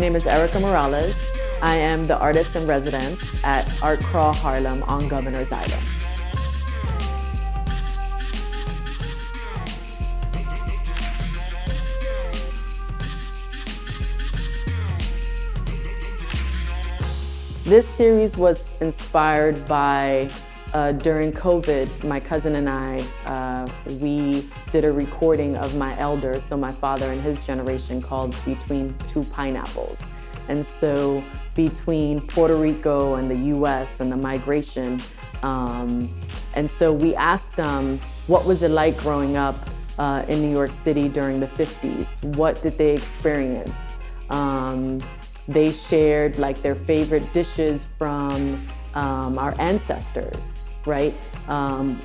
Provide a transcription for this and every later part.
name is Erica Morales. I am the artist in residence at ArtCrawl Harlem on Governor's Island. This series was inspired by, during COVID, my cousin and I, we did a recording of my elders, so my father and his generation, called Between Two Pineapples. And so between Puerto Rico and the US and the migration, and so we asked them, what was it like growing up in New York City during the 50s? What did they experience? They shared like their favorite dishes from our ancestors, right?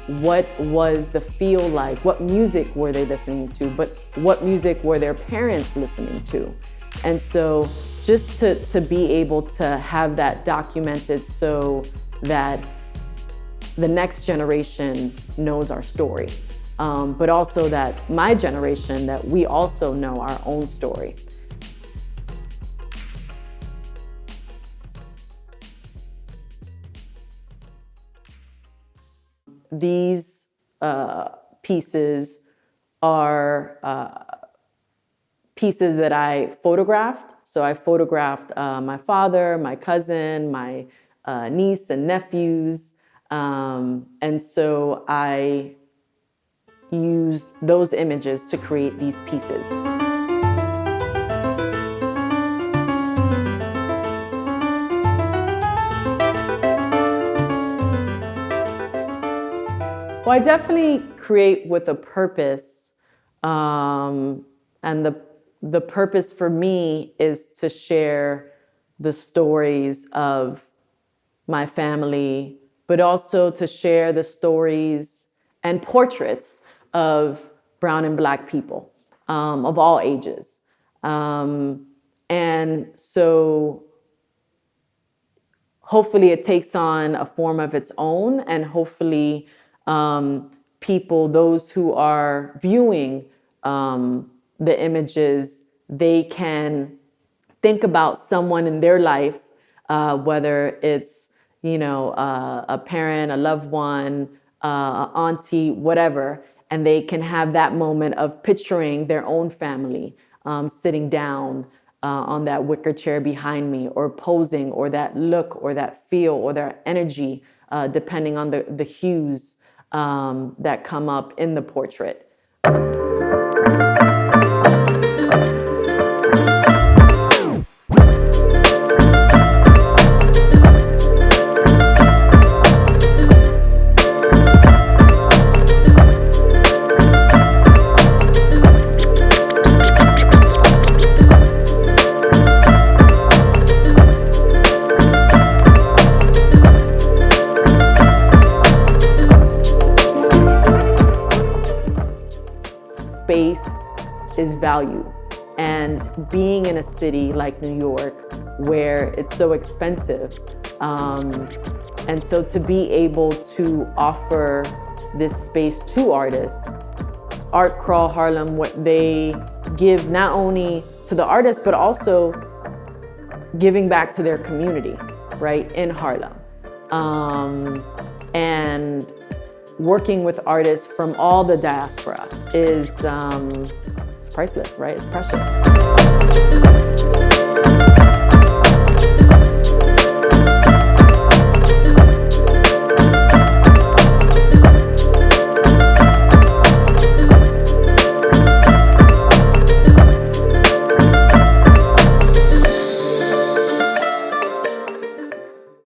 What was the feel like? What music were they listening to? But what music were their parents listening to? And so just to be able to have that documented so that the next generation knows our story, but also that my generation, that we also know our own story. These pieces are pieces that I photographed. So I photographed my father, my cousin, my niece and nephews. And so I use those images to create these pieces. Well, I definitely create with a purpose, and the purpose for me is to share the stories of my family, but also to share the stories and portraits of brown and Black people of all ages. And so hopefully it takes on a form of its own, and hopefully people, those who are viewing the images, they can think about someone in their life, whether it's, you know, a parent, a loved one, auntie, whatever, and they can have that moment of picturing their own family sitting down on that wicker chair behind me, or posing, or that look, or that feel, or their energy, depending on the hues that come up in the portrait. Space is value, and being in a city like New York where it's so expensive, and so to be able to offer this space to artists, ArtCrawl Harlem, what they give not only to the artists but also giving back to their community, right, in Harlem, and working with artists from all the diaspora is it's priceless, right? It's precious.